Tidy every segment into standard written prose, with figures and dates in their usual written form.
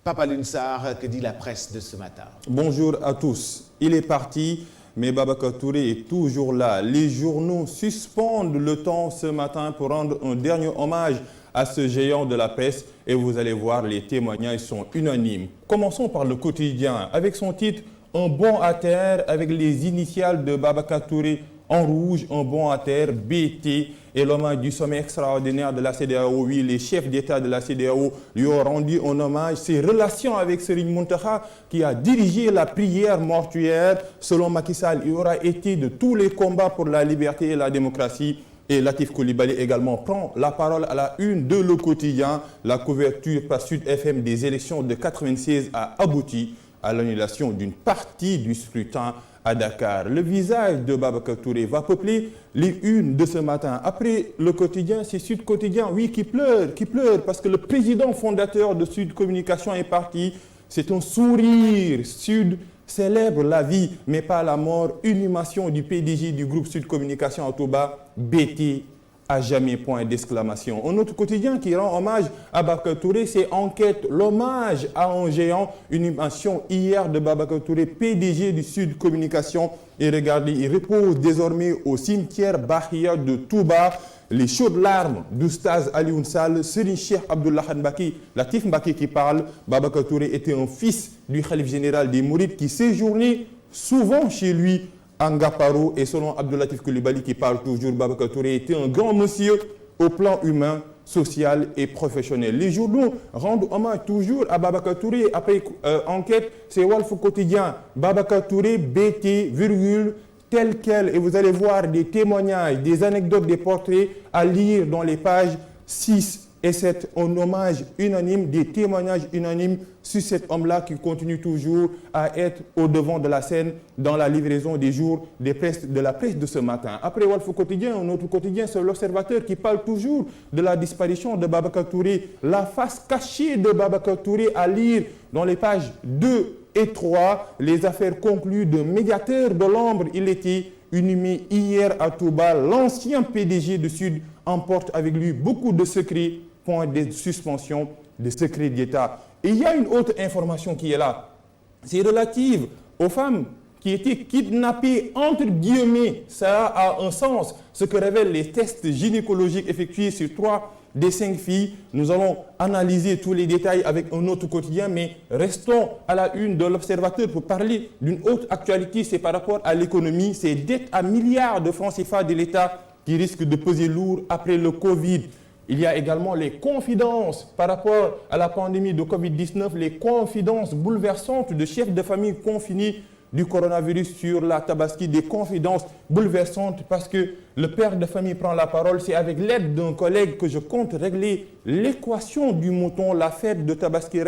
Papa Lunsar, que dit la presse de ce matin? Bonjour à tous. Il est parti, mais Babacar Touré est toujours là. Les journaux suspendent le temps ce matin pour rendre un dernier hommage à ce géant de la presse. Et vous allez voir, les témoignages sont unanimes. Commençons par le quotidien, avec son titre « Un bond à terre » avec les initiales de Babacar Touré en rouge, un bond à terre, BT, et l'hommage du sommet extraordinaire de la CEDEAO. Oui, les chefs d'État de la CEDEAO lui ont rendu un hommage. Ses relations avec Serigne Mountakha, qui a dirigé la prière mortuaire, selon Macky Sall, il aura été de tous les combats pour la liberté et la démocratie. Et Latif Coulibaly également prend la parole à la une de Le Quotidien. La couverture par Sud FM des élections de 96 a abouti à l'annulation d'une partie du scrutin à Dakar. Le visage de Babacar Touré va peupler les unes de ce matin. Après Le Quotidien, c'est Sud Quotidien, oui, qui pleure parce que le président fondateur de Sud Communication est parti. C'est un sourire. Sud célèbre la vie, mais pas la mort. Inhumation du PDG du groupe Sud Communication à Touba, BT à jamais, point d'exclamation. Un autre quotidien qui rend hommage à Babacar Touré, c'est Enquête, l'hommage à un géant. Une invention hier de Babacar Touré, PDG du Sud Communication. Et regardez, il repose désormais au cimetière Bahia de Touba. Les chaudes larmes d'Oustaz Alioune Sall, Serigne Cheikh Abdoulaye Mbacké, Latif Mbacké qui parle. Babacar Touré était un fils du khalife général des Mourides qui séjournait souvent chez lui en Ngaparo. Et selon Abdoulatif Coulibaly qui parle toujours, Babacar Touré était un grand monsieur au plan humain, social et professionnel. Les journaux rendent hommage toujours à Babacar Touré. Après Enquête, c'est Walf Quotidien. Babacar Touré, BT, virgule, tel quel. Et vous allez voir des témoignages, des anecdotes, des portraits à lire dans les pages 6 et 7. Un hommage unanime, des témoignages unanimes sur cet homme-là qui continue toujours à être au devant de la scène dans la livraison des jours de la presse de ce matin. Après Walf Quotidien, un autre quotidien, c'est l'Observateur qui parle toujours de la disparition de Babacar Touré. La face cachée de Babacar Touré à lire dans les pages 2 et 3, les affaires conclues de médiateur de l'ombre. Il était inhumé hier à Touba. L'ancien PDG de Sud emporte avec lui beaucoup de secrets, point de suspension de secrets d'État. Et il y a une autre information qui est là. C'est relative aux femmes qui étaient kidnappées, entre guillemets. Ça a un sens. Ce que révèlent les tests gynécologiques effectués sur 3 des 5 filles. Nous allons analyser tous les détails avec un autre quotidien, mais restons à la une de l'Observateur pour parler d'une autre actualité. C'est par rapport à l'économie. C'est dettes à milliards de francs CFA de l'État qui risquent de peser lourd après le Covid. Il y a également les confidences par rapport à la pandémie de Covid-19, les confidences bouleversantes de chefs de famille confinés du coronavirus sur la Tabaski, des confidences bouleversantes parce que le père de famille prend la parole. C'est avec l'aide d'un collègue que je compte régler l'équation du mouton. La fête de Tabaski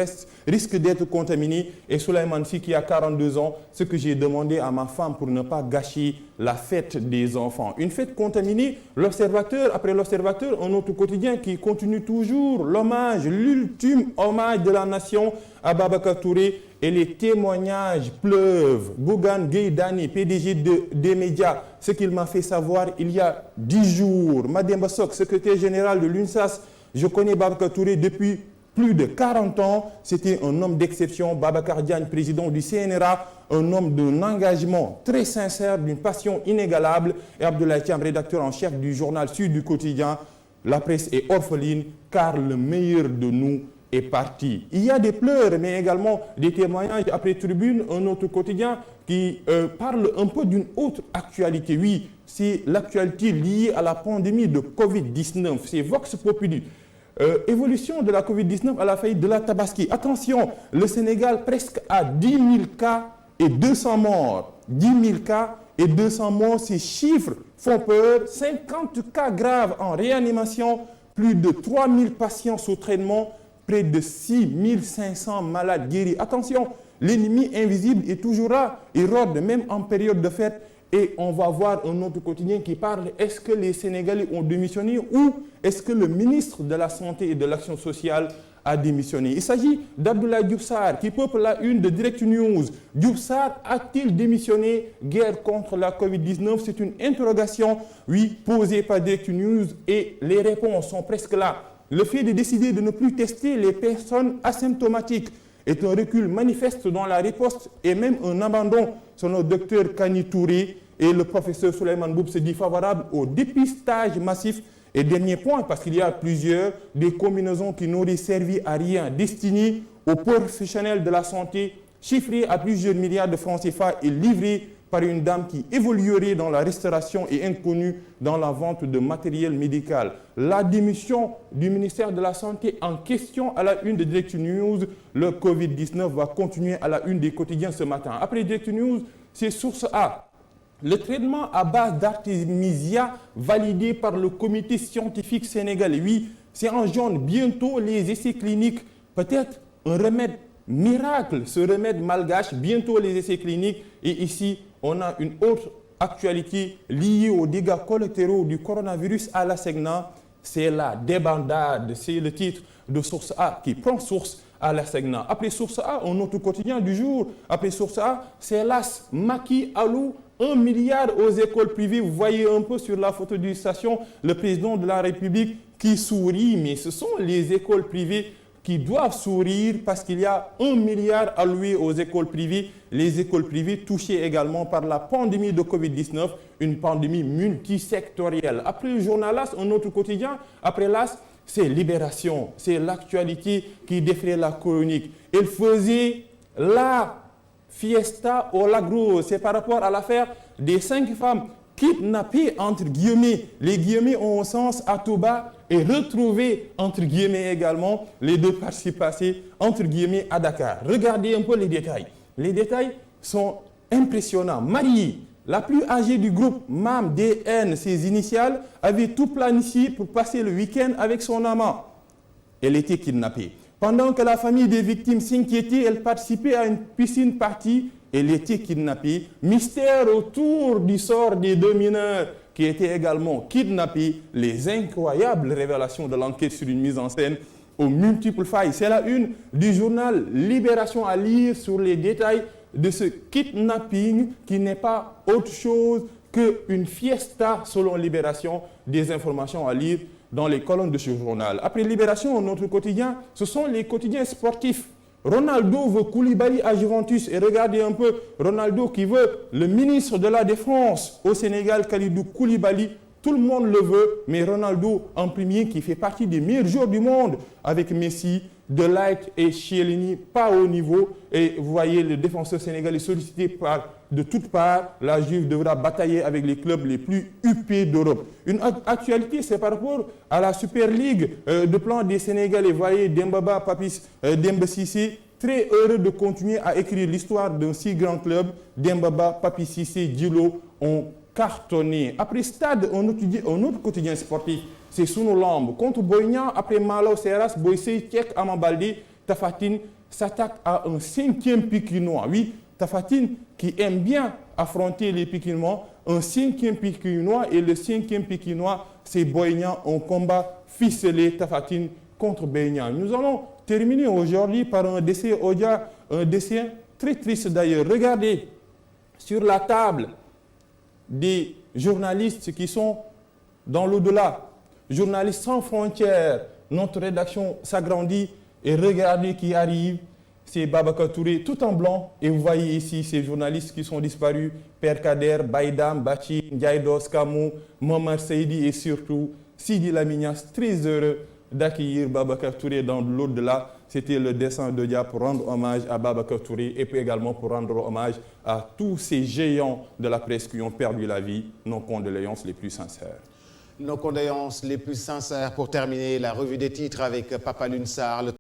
risque d'être contaminée. Et Souleymane Sy, qui a 42 ans, ce que j'ai demandé à ma femme pour ne pas gâcher la fête des enfants. Une fête contaminée, l'Observateur, après l'Observateur, un autre quotidien qui continue toujours l'hommage, l'ultime hommage de la nation à Babacar Touré. Et les témoignages pleuvent. Bougane Gueye Dany, PDG des médias, ce qu'il m'a fait savoir il y a 10 jours. Mademba Sok, secrétaire général de l'UNSAS, je connais Babacar Touré depuis plus de 40 ans. C'était un homme d'exception. Babacar Diagne, président du CNRA, un homme d'un engagement très sincère, d'une passion inégalable. Et Abdoulaye Thiam, rédacteur en chef du journal Sud du Quotidien. La presse est orpheline car le meilleur de nous est parti. Il y a des pleurs, mais également des témoignages après Tribune, un autre quotidien qui parle un peu d'une autre actualité. Oui, c'est l'actualité liée à la pandémie de Covid-19. C'est Vox Populi. Évolution de la Covid-19 à la faillite de la Tabaski. Attention, le Sénégal presque à 10 000 cas et 200 morts. 10 000 cas et 200 morts, ces chiffres font peur. 50 cas graves en réanimation, plus de 3 000 patients sous traitement, près de 6 500 malades guéris. Attention, l'ennemi invisible est toujours là. Il rôde même en période de fête. Et on va voir un autre quotidien qui parle, est-ce que les Sénégalais ont démissionné ou est-ce que le ministre de la Santé et de l'Action sociale a démissionné? Il s'agit d'Abdoulaye Diouf Sarr qui peuple la une de Direct News. Diouf Sarr a-t-il démissionné? Guerre contre la Covid-19, c'est une interrogation, oui, posée par Direct News et les réponses sont presque là. Le fait de décider de ne plus tester les personnes asymptomatiques est un recul manifeste dans la riposte et même un abandon, selon le docteur Kani Touré et le professeur Souleymane Boub se dit favorable au dépistage massif. Et dernier point, parce qu'il y a plusieurs, des combinaisons qui n'auraient servi à rien, destinées aux professionnels de la santé, chiffrées à plusieurs milliards de francs CFA et livrées par une dame qui évoluerait dans la restauration et inconnue dans la vente de matériel médical. La démission du ministère de la Santé en question à la une de Direct News. Le Covid-19 va continuer à la une des quotidiens ce matin. Après Direct News, c'est Source A. Le traitement à base d'artémisia validé par le comité scientifique sénégalais. Oui, c'est en jaune. Bientôt les essais cliniques. Peut-être un remède miracle, ce remède malgache. Bientôt les essais cliniques. Et ici, on a une autre actualité liée aux dégâts collatéraux du coronavirus à la Segna. C'est la débandade. C'est le titre de Source A qui prend source à la Segna. Après Source A, un autre quotidien du jour. Après Source A, c'est l'AS Macky alloue 1 milliard aux écoles privées. Vous voyez un peu sur la photo d'illustration le président de la République qui sourit. Mais ce sont les écoles privées qui doivent sourire parce qu'il y a 1 milliard alloué aux écoles privées. Les écoles privées touchées également par la pandémie de Covid-19, une pandémie multisectorielle. Après le journal LAS, un autre quotidien, après LAS, c'est Libération, c'est l'actualité qui défraie la chronique. Elle faisait la fiesta au Lagros, c'est par rapport à l'affaire des 5 femmes kidnappées, entre guillemets. Les guillemets ont un sens à tout bas et retrouvées, entre guillemets également, les 2 parties passées, entre guillemets, à Dakar. Regardez un peu les détails. Les détails sont impressionnants. Marie, la plus âgée du groupe, Mam DN, ses initiales, avait tout planifié pour passer le week-end avec son amant. Elle était kidnappée. Pendant que la famille des victimes s'inquiétait, elle participait à une piscine party. Elle était kidnappée. Mystère autour du sort des 2 mineurs qui étaient également kidnappés. Les incroyables révélations de l'enquête sur une mise en scène aux multiples failles. C'est la une du journal Libération à lire sur les détails de ce kidnapping qui n'est pas autre chose qu'une fiesta selon Libération. Des informations à lire dans les colonnes de ce journal. Après Libération, notre quotidien, ce sont les quotidiens sportifs. Ronaldo veut Koulibaly à Juventus. Et regardez un peu, Ronaldo qui veut le ministre de la Défense au Sénégal, Kalidou Koulibaly. Tout le monde le veut, mais Ronaldo en premier qui fait partie des meilleurs joueurs du monde avec Messi, De Ligt et Chiellini, pas au niveau. Et vous voyez le défenseur sénégalais sollicité de toutes parts. La Juve devra batailler avec les clubs les plus huppés d'Europe. Une actualité, c'est par rapport à la Super League de plan des Sénégalais. Vous voyez Dembaba, Papis, Demba Cissé, très heureux de continuer à écrire l'histoire d'un si grand club. Dembaba, Papis Cissé, Djilo ont cartonné. Après Stade, un autre quotidien sportif, c'est Sunu Lamb. Contre Boignan, après Malo Seras, Boissé, Tchèque, Amambaldé, Tapha Tine s'attaque à un 5e Pikinois. Oui, Tapha Tine qui aime bien affronter les Pikinois, un 5e Pikinois, et le 5e Pikinois, c'est Boignan, un combat ficelé, Tapha Tine contre Boignan. Nous allons terminer aujourd'hui par un dessin très triste d'ailleurs. Regardez sur la table des journalistes qui sont dans l'au-delà. Journalistes sans frontières, notre rédaction s'agrandit et regardez qui arrive, c'est Babacar Touré tout en blanc. Et vous voyez ici ces journalistes qui sont disparus, Père Kader, Baïdam, Bachi, Ndiaïdos, Kamou, Momar Seydi et surtout Sidi Lamignas, très heureux d'accueillir Babacar Touré dans l'au-delà. C'était le dessin de Dia pour rendre hommage à Babacar Touré et puis également pour rendre hommage à tous ces géants de la presse qui ont perdu la vie. Nos condoléances les plus sincères. Nos condoléances les plus sincères pour terminer la revue des titres avec Papa Lunsar.